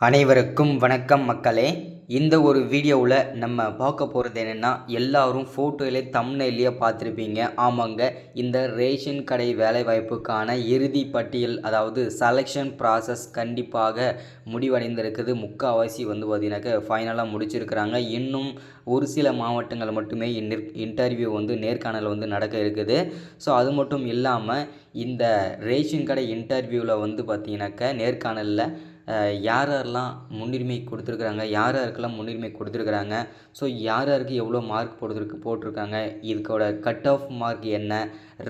அனைவருக்கும் வணக்கம் மக்களே. இந்த ஒரு வீடியோவில் நம்ம பார்க்க போகிறது என்னென்னா, எல்லாரும் ஃபோட்டோவிலே தம்ப்நெயிலே பார்த்துருப்பீங்க. ஆமாங்க, இந்த ரேஷன் கடை வேலைவாய்ப்புக்கான இறுதி பட்டியல், அதாவது செலெக்ஷன் ப்ராசஸ் கண்டிப்பாக முடிவடைந்திருக்குது. முக்கால்வாசி பார்த்தீங்கன்னாக்க ஃபைனலாக முடிச்சிருக்கிறாங்க. இன்னும் ஒரு சில மாவட்டங்கள் மட்டுமே இன்டர்வியூ நேர்காணல் நடக்க இருக்குது. ஸோ அது மட்டும் இல்லாமல் இந்த ரேஷன் கடை இன்டர்வியூவில் பார்த்தீங்கன்னாக்க நேர்காணலில் யாரெல்லாம் முன்னுரிமை கொடுத்துருக்குறாங்க, யாருக்கெல்லாம் முன்னுரிமை கொடுத்துருக்குறாங்க, ஸோ யாருக்கு எவ்வளோ மார்க் போட்டிருக்காங்க, இதுக்கோட கட் ஆஃப் மார்க் என்ன,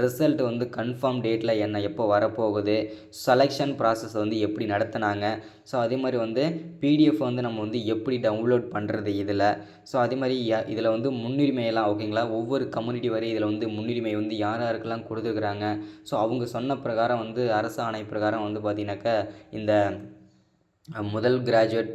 ரிசல்ட் கன்ஃபார்ம் டேட்டில் என்ன, எப்போ வரப்போகுது, செலெக்ஷன் ப்ராசஸ் எப்படி நடத்தினாங்க, ஸோ அதே மாதிரி பிடிஎஃப் நம்ம எப்படி டவுன்லோட் பண்ணுறது இதில், ஸோ அதே மாதிரி இதில் முன்னுரிமையெல்லாம் ஓகேங்களா, ஒவ்வொரு கம்யூனிட்டி வரை இதில் முன்னுரிமை யாருக்கெல்லாம் கொடுத்துருக்குறாங்க, ஸோ அவங்க சொன்ன பிரகாரம் அரசாணை பிரகாரம் பார்த்திங்கனாக்கா இந்த முதல் கிராஜுவேட்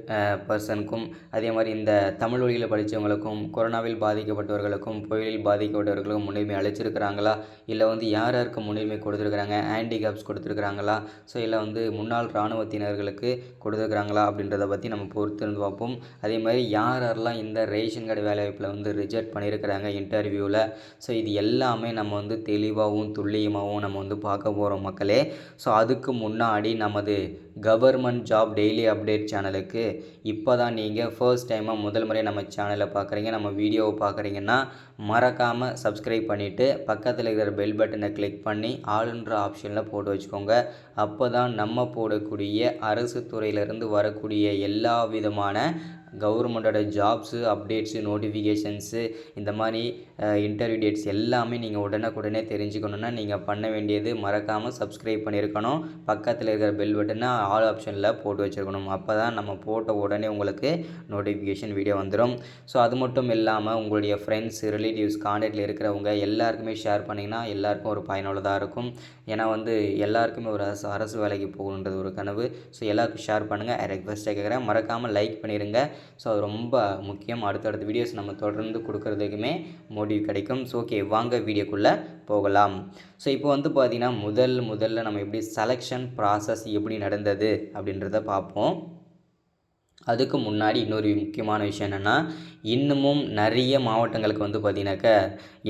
பர்சனுக்கும் அதே மாதிரி இந்த தமிழ் வழியில் படித்தவங்களுக்கும் கொரோனாவில் பாதிக்கப்பட்டவர்களுக்கும் புயலில் பாதிக்கப்பட்டவர்களுக்கும் முன்னுரிமை அளிச்சிருக்கிறாங்களா, இல்லை யாருக்கு முன்னுரிமை கொடுத்துருக்குறாங்க, ஹேண்டிகேப்ஸ் கொடுத்துருக்குறாங்களா, ஸோ இல்லை முன்னாள் இராணுவத்தினர்களுக்கு கொடுத்துருக்குறாங்களா அப்படின்றத பற்றி நம்ம பொறுத்திருந்து பார்ப்போம். அதே மாதிரி யாரெல்லாம் இந்த ரேஷன் கார்டு வேலைவாய்ப்பில் ரிஜெக்ட் பண்ணியிருக்கிறாங்க இன்டர்வியூவில், ஸோ இது எல்லாமே நம்ம தெளிவாகவும் துல்லியமாகவும் நம்ம பார்க்க போகிறோம் மக்களே. ஸோ அதுக்கு முன்னாடி நமது கவர்மெண்ட் ஜாப் டெய்லி அப்டேட் சேனலுக்கு இப்போ தான் நீங்கள் ஃபர்ஸ்ட் டைமாக முதல் முறை நம்ம சேனலை பார்க்குறீங்க, நம்ம வீடியோவை பார்க்குறீங்கன்னா மறக்காமல் சப்ஸ்கிரைப் பண்ணிவிட்டு பக்கத்தில் இருக்கிற பெல் பட்டனை கிளிக் பண்ணி ஆளுன்ற ஆப்ஷனில் போட்டு வச்சுக்கோங்க. அப்போ தான் நம்ம போடக்கூடிய அரசு துறையிலேருந்து வரக்கூடிய எல்லா விதமான கவர்மெண்ட்டோட ஜாப்ஸு அப்டேட்ஸு நோட்டிஃபிகேஷன்ஸு இந்த மாதிரி இன்டர்வியூ டேட்ஸ் எல்லாமே நீங்கள் உடனுக்குடனே தெரிஞ்சுக்கணுன்னா நீங்கள் பண்ண வேண்டியது மறக்காமல் சப்ஸ்கிரைப் பண்ணியிருக்கணும், பக்கத்தில் இருக்கிற பெல் பட்டனை ஆல் ஆப்ஷனில் போட்டு வச்சுருக்கணும். அப்போ தான் நம்ம போட்ட உடனே உங்களுக்கு நோட்டிஃபிகேஷன் வீடியோ வந்துடும். ஸோ அது மட்டும் இல்லாமல் உங்களுடைய ஃப்ரெண்ட்ஸ் ரிலேட்டிவ்ஸ் கான்டாக்டில் இருக்கிறவங்க எல்லாருக்குமே ஷேர் பண்ணிங்கன்னா எல்லாருக்கும் ஒரு பயனுள்ளதாக இருக்கும். ஏன்னா எல்லாருக்குமே ஒரு அரசு வேலைக்கு போகணுன்றது ஒரு கனவு. ஸோ எல்லாருக்கும் ஷேர் பண்ணுங்கள். ரெக்வெஸ்ட்டாக கேட்குறேன், மறக்காமல் லைக் பண்ணிடுங்க. ஸோ அது ரொம்ப முக்கியம். அடுத்தடுத்த வீடியோஸ் நம்ம தொடர்ந்து கொடுக்குறதுக்குமே மோட்டிவ் கிடைக்கும். ஸோ ஓகே, வாங்க வீடியோக்குள்ளே போகலாம். ஸோ இப்போ பார்த்திங்கன்னா முதல்ல நம்ம எப்படி செலெக்ஷன் ப்ராசஸ் எப்படி நடந்தது அப்படின்றத பார்ப்போம். அதுக்கு முன்னாடி இன்னொரு முக்கியமான விஷயம் என்னென்னா, இன்னமும் நிறைய மாவட்டங்களுக்கு பார்த்திங்கனாக்கா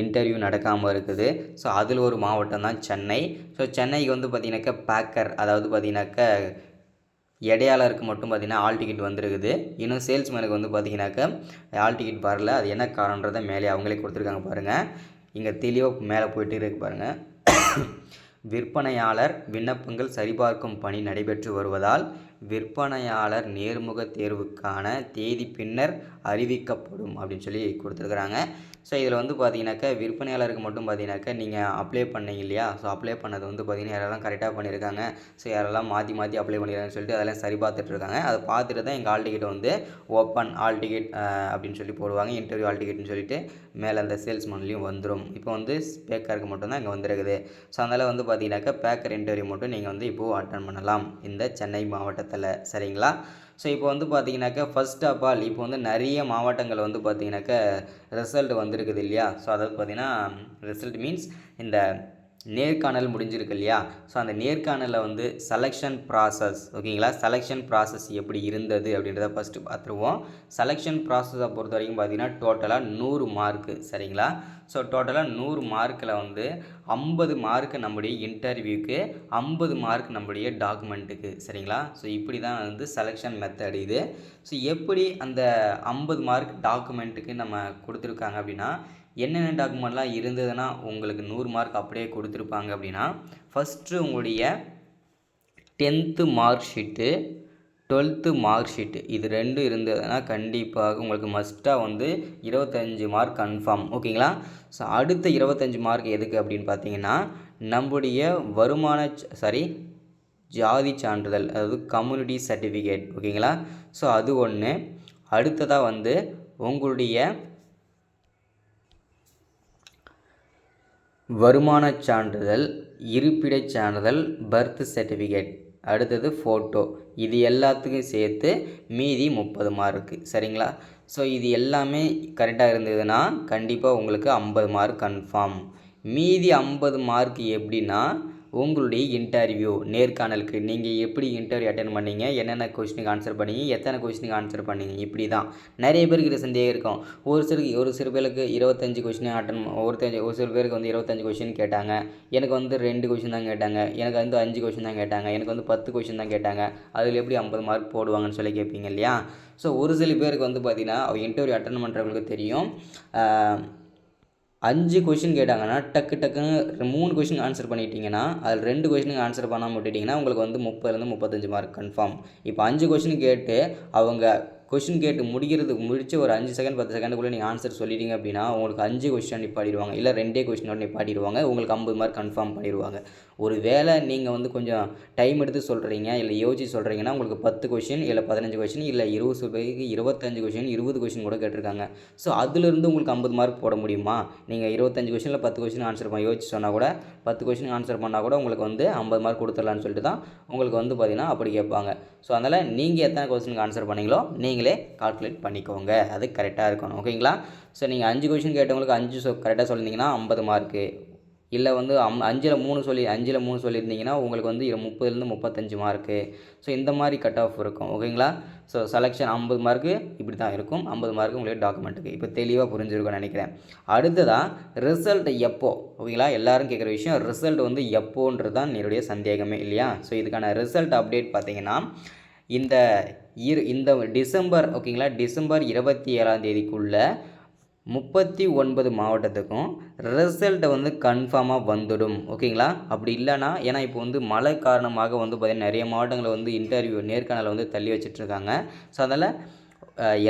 இன்டர்வியூ நடக்காமல் இருக்குது. ஸோ அதில் ஒரு மாவட்டம் தான் சென்னை. ஸோ சென்னைக்கு பார்த்திங்கனாக்கா பேக்கர், அதாவது பார்த்திங்கனாக்கா எடையாளருக்கு மட்டும் பார்த்திங்கன்னா ஆல் டிக்கெட் வந்துருக்குது. இன்னும் சேல்ஸ்மேனுக்கு பார்த்திங்கனாக்கா ஆல் டிக்கெட் வரல. அது என்ன காரணன்றதை மேலே அவங்களே கொடுத்துருக்காங்க பாருங்கள். இங்கே தெளிவாக மேலே போயிட்டு இருக்கு பாருங்கள். விற்பனையாளர் விண்ணப்பங்கள் சரிபார்க்கும் பணி நடைபெற்று வருவதால் விற்பனையாளர் நேர்முக தேர்வுக்கான தேதி பின்னர் அறிவிக்கப்படும் அப்படின்னு சொல்லி கொடுத்துருக்குறாங்க. ஸோ இதில் பார்த்திங்கனாக்கா விற்பனையாளருக்கு மட்டும் பார்த்திங்கனாக்கா நீங்கள் அப்ளை பண்ணீங்க இல்லையா, ஸோ அப்ளை பண்ணது பார்த்திங்கன்னா யாரெல்லாம் கரெக்டாக பண்ணியிருக்காங்க, ஸோ யாரெல்லாம் மாற்றி அப்ளை பண்ணியிருக்காங்கன்னு சொல்லிட்டு அதெல்லாம் சரி பார்த்துட்ருக்காங்க. அதை பார்த்துட்டு தான் எங்கள் all ticket open all ticket அப்படின்னு சொல்லி போடுவாங்க. இன்டர்வியூ ஆல் டிக்கெட்னு சொல்லிட்டு மேலே அந்த சேல்ஸ்மேன்லேயும் வந்துடும். இப்போ பேக்கருக்கு மட்டும்தான் இங்கே வந்துருக்குது. ஸோ அதனால் பார்த்திங்கனாக்கா பேக்கர் இன்டர்வியூ மட்டும் நீங்கள் இப்போது அட்டன் பண்ணலாம் இந்த சென்னை மாவட்டத்தில். சரிங்களா? ஸோ இப்போ பார்த்திங்கனாக்கா ஃபர்ஸ்ட் ஆஃப் ஆல் இப்போ நிறைய மாவட்டங்கள் பார்த்திங்கனாக்கா ரிசல்ட் வந்திருக்குது இல்லையா. ஸோ அதாவது பார்த்திங்கன்னா ரிசல்ட் மீன்ஸ் இந்த நேர்காணல் முடிஞ்சிருக்கு இல்லையா. ஸோ அந்த நேர்காணலில் செலெக்ஷன் ப்ராசஸ் ஓகேங்களா, செலெக்ஷன் ப்ராசஸ் எப்படி இருந்தது அப்படின்றத ஃபஸ்ட்டு பார்த்துருவோம். செலெக்ஷன் ப்ராசஸை பொறுத்த வரைக்கும் பார்த்திங்கன்னா டோட்டலாக 100 மார்க்கு. சரிங்களா? ஸோ டோட்டலாக 100 மார்க்கில் 50 மார்க் நம்முடைய இன்டர்வியூக்கு, 50 மார்க் நம்முடைய டாக்குமெண்ட்டுக்கு. சரிங்களா? ஸோ இப்படி தான் செலெக்ஷன் மெத்தட் இது. ஸோ எப்படி அந்த 50 மார்க் டாக்குமெண்ட்டுக்கு நம்ம கொடுத்துருக்காங்க அப்படின்னா, என்னென்ன டாக்குமெண்ட்லாம் இருந்ததுன்னா உங்களுக்கு 100 மார்க் அப்படியே கொடுத்துருப்பாங்க அப்படின்னா, ஃபஸ்ட்டு உங்களுடைய 10th mark sheet, 12th mark sheet, இது 2 இருந்ததுன்னா கண்டிப்பாக உங்களுக்கு மஸ்ட்டாக 25 மார்க் கன்ஃபார்ம். ஓகேங்களா? ஸோ அடுத்த 25 மார்க் எதுக்கு அப்படின்னு பார்த்தீங்கன்னா, நம்முடைய ஜாதி சான்றிதழ், அதாவது கம்யூனிட்டி சர்டிஃபிகேட். ஓகேங்களா? ஸோ அது ஒன்று. அடுத்ததாக உங்களுடைய வருமானச் சான்றிதழ், இருப்பிடச் சான்றிதழ், பர்த் சர்டிஃபிகேட், அடுத்தது ஃபோட்டோ, இது எல்லாத்துக்கும் சேர்த்து மீதி 30 மார்க்கு. சரிங்களா? ஸோ இது எல்லாமே கரெக்டாக இருந்ததுன்னா கண்டிப்பாக உங்களுக்கு 50 மார்க் கன்ஃபார்ம். மீதி 50 மார்க் எப்படின்னா, உங்களுடைய இன்டர்வியூ நேர்காணலுக்கு நீங்கள் எப்படி இன்டர்வியூ அட்டென்ட் பண்ணீங்க, என்னென்ன கொஸ்டினுக்கு ஆன்சர் பண்ணீங்க, எத்தனை கொஸ்டினுக்கு ஆன்சர் பண்ணீங்க, இப்படி தான் நிறைய பேருக்கு இது சந்தேகம் இருக்கும். ஒரு சில பேருக்கு 25 கொஸ்டின் ஒரு சில பேருக்கு வந்து 25 கொஸ்டின் கேட்டாங்க. எனக்கு வந்து 2 கொஸ்டின் தான் கேட்டாங்க, எனக்கு வந்து 5 கொஸ்டின் தான் கேட்டாங்க, எனக்கு வந்து 10 கொஸ்டின் தான் கேட்டாங்க, அதில் எப்படி 50 மார்க் போடுவாங்கன்னு சொல்லி கேட்பீங்க இல்லையா? ஸோ ஒரு சில பேருக்கு வந்து பார்த்திங்கன்னா இன்டர்வியூ அட்டன் பண்ணுறவங்களுக்கு தெரியும். 5 கொஷின் கேட்டாங்கன்னா டக்குன்னு 3 கொஷின் ஆன்சர் பண்ணிட்டீங்கன்னா, அதில் 2 கொஷினுக்கு ஆன்சர் பண்ணாமல் விட்டுட்டிங்கன்னா உங்களுக்கு வந்து 30லேருந்து 35 மார்க் கன்ஃபார்ம். இப்போ 5 கொஷின் கேட்டு அவங்க கொஷின் கேட்டு முடிச்சு ஒரு 5 செகண்ட் 10 செகண்டுக்குள்ளே நீங்கள் ஆன்சர் சொல்லிட்டீங்க அப்படின்னா உங்களுக்கு 5 கொஸ்டின் நிப்பாட்டிடுவாங்க, இல்லை 2 கொஸ்டினோட நிப்பாட்டிடுவாங்க, உங்களுக்கு 50 மார்க் கன்ஃபார்ம் பண்ணிடுவாங்க. ஒரு வேளை நீங்கள் வந்து கொஞ்சம் டைம் எடுத்து சொல்கிறீங்க, இல்லை யோசிச்சு சொல்கிறீங்கன்னா உங்களுக்கு 10 கொஷின் இல்லை 15 கொஷின் இல்லை 20 பேருக்கு 25 கொஷின் 20 கொஷின் கூட கேட்டிருக்காங்க. ஸோ அதிலிருந்து உங்களுக்கு 50 மார்க் போட முடியுமா? நீங்கள் 25 கொஷினில் 10 கொஷின் ஆன்சர் யோசிச்சு சொன்னால் கூட 10 கொஷின் ஆன்சர் பண்ணால் கூட உங்களுக்கு வந்து 50 மார்க் கொடுத்துடலான்னு சொல்லிட்டு தான் உங்களுக்கு வந்து பார்த்திங்கன்னா அப்படி கேட்பாங்க. ஸோ அதனால் நீங்கள் எத்தனை கொஸ்டினுக்கு ஆன்சர் பண்ணீங்களோ நீங்களே கால்குலேட் பண்ணிக்கோங்க, அது கரெக்டாக இருக்கணும். ஓகேங்களா? ஸோ நீங்கள் 5 கொஸ்டின் கேட்டவங்களுக்கு 5 கரெக்டாக சொல்லியிருந்தீங்கன்னா 50 மார்க்கு, இல்லை வந்து 5ல் 3 சொல்லியிருந்தீங்கன்னா உங்களுக்கு வந்து 30லேருந்து 35 மார்க்கு. ஸோ இந்த மாதிரி கட் ஆஃப் இருக்கும். ஓகேங்களா? ஸோ செலெக்ஷன் 50 மார்க்கு இப்படி தான் இருக்கும். 50 மார்க்கு உங்களுக்கு டாக்குமெண்ட்டுக்கு. இப்போ தெளிவாக புரிஞ்சிருக்கும்னு நினைக்கிறேன். அடுத்ததாக ரிசல்ட் எப்போ? ஓகேங்களா? எல்லோரும் கேட்குற விஷயம் ரிசல்ட் வந்து எப்போன்றது தான் என்னுடைய சந்தேகமே இல்லையா? ஸோ இதுக்கான ரிசல்ட் அப்டேட் பார்த்திங்கன்னா இந்த டிசம்பர், ஓகேங்களா, டிசம்பர் 27ஆம் தேதிக்குள்ளே 39 மாவட்டத்துக்கும் ரிசல்ட்டை வந்து கன்ஃபார்மாக வந்துடும். ஓகேங்களா? அப்படி இல்லைனா, ஏன்னா இப்போ வந்து மழை காரணமாக வந்து பார்த்திங்கன்னா நிறைய மாவட்டங்களில் வந்து இன்டர்வியூ நேர்காணலை வந்து தள்ளி வச்சிட்ருக்காங்க. ஸோ அதனால்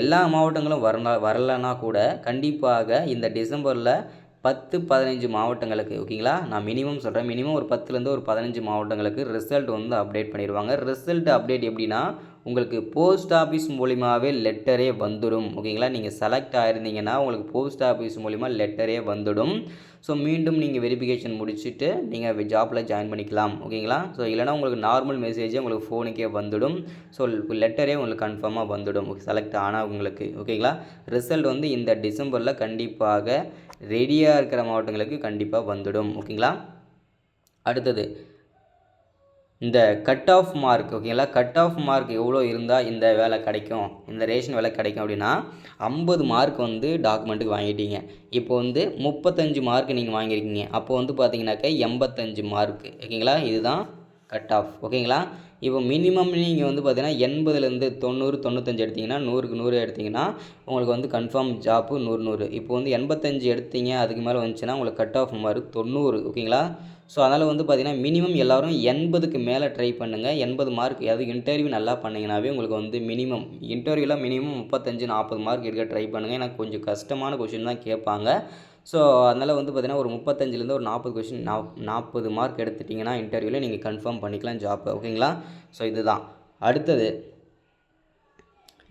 எல்லா மாவட்டங்களும் வரலைன்னா கூட கண்டிப்பாக இந்த டிசம்பரில் 10-15 மாவட்டங்களுக்கு, ஓகேங்களா, நான் மினிமம் சொல்கிறேன், மினிமம் ஒரு 10லேருந்து ஒரு 15 மாவட்டங்களுக்கு ரிசல்ட் வந்து அப்டேட் பண்ணிடுவாங்க. ரிசல்ட் அப்டேட் எப்படின்னா உங்களுக்கு போஸ்ட் ஆஃபீஸ் மூலிமாவே லெட்டரே வந்துடும். ஓகேங்களா? நீங்கள் செலக்ட் ஆகிருந்தீங்கன்னா உங்களுக்கு போஸ்ட் ஆஃபீஸ் மூலிமா லெட்டரே வந்துடும். ஸோ மீண்டும் நீங்கள் வெரிஃபிகேஷன் முடிச்சுட்டு நீங்கள் ஜாப்பில் ஜாயின் பண்ணிக்கலாம். ஓகேங்களா? ஸோ இல்லைனா உங்களுக்கு நார்மல் மெசேஜே உங்களுக்கு ஃபோனுக்கே வந்துடும். ஸோ லெட்டரே உங்களுக்கு கன்ஃபார்மாக வந்துடும் செலக்ட் ஆனால் உங்களுக்கு. ஓகேங்களா? ரிசல்ட் வந்து இந்த டிசம்பரில் கண்டிப்பாக ரெடியாக இருக்கிற மாவட்டங்களுக்கு கண்டிப்பாக வந்துடும். ஓகேங்களா? அடுத்தது இந்த கட் ஆஃப் மார்க். ஓகேங்களா? கட் ஆஃப் மார்க் எவ்வளோ இருந்தால் இந்த வேலை கிடைக்கும், இந்த ரேஷன் வேலை கிடைக்கும் அப்படின்னா 50 மார்க் வந்து டாக்குமெண்ட்டுக்கு வாங்கிட்டீங்க. இப்போ வந்து 35 மார்க் நீங்கள் வாங்கியிருக்கீங்க. அப்போ வந்து பார்த்தீங்கன்னாக்கா 85 மார்க். ஓகேங்களா? இதுதான் கட் ஆஃப். ஓகேங்களா? இப்போ மினிமம் நீங்கள் வந்து பார்த்தீங்கன்னா 80லேருந்து 90 95 எடுத்திங்கன்னா 100க்கு 100 எடுத்திங்கன்னா உங்களுக்கு வந்து கன்ஃபார்ம் ஜாப்பு 100. இப்போ வந்து 85 எடுத்தீங்க, அதுக்கு மேலே வந்துச்சுன்னா உங்களுக்கு கட் ஆஃப் மார்க் 90. ஓகேங்களா? ஸோ அதனால் வந்து பார்த்திங்கன்னா மினிமம் எல்லோரும் 80க்கு மேலே ட்ரை பண்ணுங்கள். 80 மார்க், அதாவது இன்டர்வியூ நல்லா பண்ணிங்கனாவே உங்களுக்கு வந்து மினிமம் இன்டர்வியூவில் மினிமம் 35-40 மார்க் எடுக்க ட்ரை பண்ணுங்கள். ஏன்னா கொஞ்சம் கஷ்டமான கொஷின் தான் கேட்பாங்க. ஸோ அதனால் வந்து பார்த்திங்கன்னா ஒரு 35லேருந்து ஒரு 40 கொஷின் 40 மார்க் எடுத்துட்டிங்கன்னா இன்டர்வியூவில் நீங்கள் கன்ஃபார்ம் பண்ணிக்கலாம் ஜாப்பை. ஓகேங்களா? ஸோ இதுதான். அடுத்தது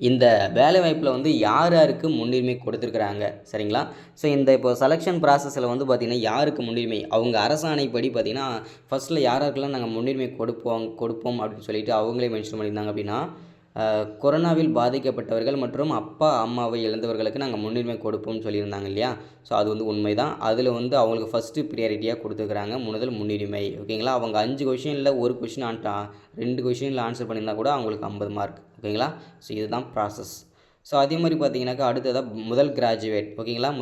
இந்த வேலைவாய்ப்பில் வந்து யார் யாருக்கு முன்னுரிமை கொடுத்துருக்குறாங்க, சரிங்களா? ஸோ இந்த இப்போ செலெக்ஷன் ப்ராசஸில் வந்து பார்த்திங்கன்னா யாருக்கு முன்னுரிமை, அவங்க அரசாணைப்படி பார்த்திங்கன்னா ஃபஸ்ட்டில் யாருக்கெல்லாம் நாங்கள் முன்னுரிமை கொடுப்போம் அப்படின்னு சொல்லிட்டு அவங்களே மென்ஷன் பண்ணியிருந்தாங்க. அப்படின்னா கொரோனாவில் பாதிக்கப்பட்டவர்கள் மற்றும் அப்பா அம்மாவை இழந்தவர்களுக்கு நாங்கள் முன்னுரிமை கொடுப்போம்னு சொல்லியிருந்தாங்க இல்லையா? ஸோ அது வந்து உண்மை தான். அதில் வந்து அவங்களுக்கு ஃபஸ்ட்டு ப்ரியாரிட்டியாக கொடுத்துருக்குறாங்க முதல் முன்னுரிமை. ஓகேங்களா? அவங்க 5 கொஷினில் 1 கொஷின் 2 கொஷினில் ஆன்சர் பண்ணியிருந்தால் கூட அவங்களுக்கு 50 மார்க். ஓகேங்களா? ஸோ இதுதான் ப்ராசஸ். ஸோ அதே மாதிரி பார்த்தீங்கன்னாக்கா அடுத்ததாக முதல் கிராஜுவேட். ஓகேங்களா?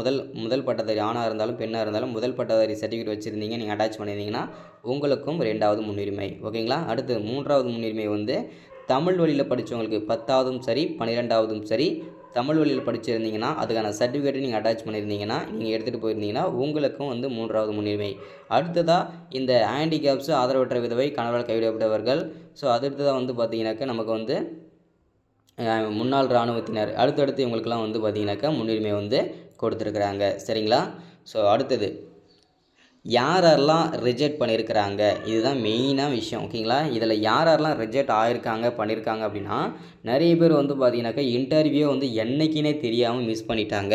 முதல் பட்டதாரி ஆணாக இருந்தாலும் பெண்ணாக இருந்தாலும் முதல் பட்டதாரி சர்டிஃபிகேட் வச்சுருந்தீங்க, நீங்கள் அட்டாச் பண்ணியிருந்தீங்கன்னா உங்களுக்கும் 2வது முன்னுரிமை. ஓகேங்களா? அடுத்து 3வது முன்னுரிமை வந்து தமிழ் வழியில் படித்தவங்களுக்கு 10ஆவதும் சரி 12ஆவதும் சரி தமிழ் வழியில் படிச்சிருந்தீங்கன்னா அதுக்கான சர்டிஃபிகேட்டை நீங்கள் அட்டாச் பண்ணியிருந்தீங்கன்னா, நீங்கள் எடுத்துகிட்டு போயிருந்தீங்கன்னா உங்களுக்கும் வந்து 3வது முன்னுரிமை. அடுத்ததாக இந்த ஹேண்டிகேப்ஸு, ஆதரவற்ற விதவை, கணவரால் கைவிடப்பட்டவர்கள். ஸோ அடுத்ததாக வந்து பார்த்திங்கனாக்கா நமக்கு வந்து முன்னாள் இராணுவத்தினர், அடுத்தடுத்து இவங்களுக்கெல்லாம் வந்து பார்த்திங்கனாக்கா முன்னுரிமை வந்து கொடுத்துருக்குறாங்க. சரிங்களா? ஸோ அடுத்தது யாரெல்லாம் ரிஜெக்ட் பண்ணியிருக்கிறாங்க, இதுதான் மெயினாக விஷயம். ஓகேங்களா? இதில் யாரெல்லாம் ரிஜெக்ட் பண்ணியிருக்காங்க அப்படின்னா நிறைய பேர் வந்து பார்த்தீங்கன்னாக்கா இன்டர்வியூ வந்து என்றைக்கினே தெரியாமல் மிஸ் பண்ணிட்டாங்க.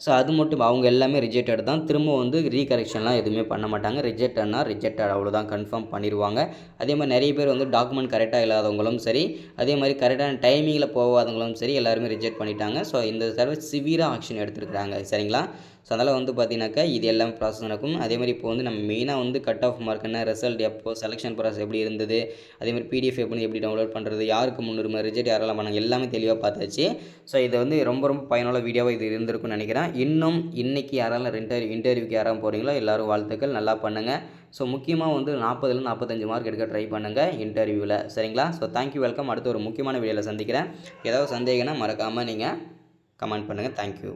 ஸோ அது மட்டும் அவங்க எல்லாமே ரிஜெக்டட் தான். திரும்ப வந்து ரீகரெக்ஷன்லாம் எதுவுமே பண்ண மாட்டாங்க. ரிஜெக்டட்னா ரிஜெக்டட், அவ்வளோதான், கன்ஃபார்ம் பண்ணிடுவாங்க. அதே மாதிரி நிறைய பேர் வந்து டாக்குமெண்ட் கரெக்டாக இல்லாதவங்களும் சரி, அதே மாதிரி கரெக்டான டைமிங்கில் போகாதவங்களும் சரி, எல்லாருமே ரிஜெக்ட் பண்ணிட்டாங்க. ஸோ இந்த தடவை சிவியராக ஆக்ஷன் எடுத்துருக்குறாங்க. சரிங்களா? ஸோ அதனால் வந்து பார்த்தீங்கன்னாக்கா இது எல்லாமே ப்ராசஸ் நடக்கும். அதே மாதிரி இப்போ வந்து நம்ம மெயினாக வந்து கட் ஆஃப் மார்க் என்ன, ரிசல்ட் எப்போ, செலெக்ஷன் ப்ராசஸ் எப்படி இருந்தது, அதேமாதிரி பிடிஎஃப் எப்படி டவுன்லோட் பண்ணுறது, யாருக்கு முன்னுரிமை, ரிஜெக்ட் யாரெல்லாம் பண்ணாங்க, எல்லாமே தெளிவாக பார்த்தாச்சு. ஸோ இது வந்து ரொம்ப பயனுள்ள வீடியோவாக இது இருந்திருக்கும்னு நினைக்கிறேன். இன்னும் இன்றைக்கி யாரெல்லாம் இன்டர்வியூக்கு யாராவது போகிறீங்களோ எல்லோரும் வாழ்த்துக்கள், நல்லா பண்ணுங்கள். ஸோ முக்கியமாக வந்து 40லேருந்து 45 மார்க் எடுக்க ட்ரை பண்ணுங்கள் இன்டர்வியூவில். சரிங்களா? So thank you, welcome. அடுத்த ஒரு முக்கியமான வீடியோவில் சந்திக்கிறேன். ஏதாவது சந்தேகம்னா மறக்காமல் நீங்கள் கமெண்ட் பண்ணுங்கள். தேங்க்யூ.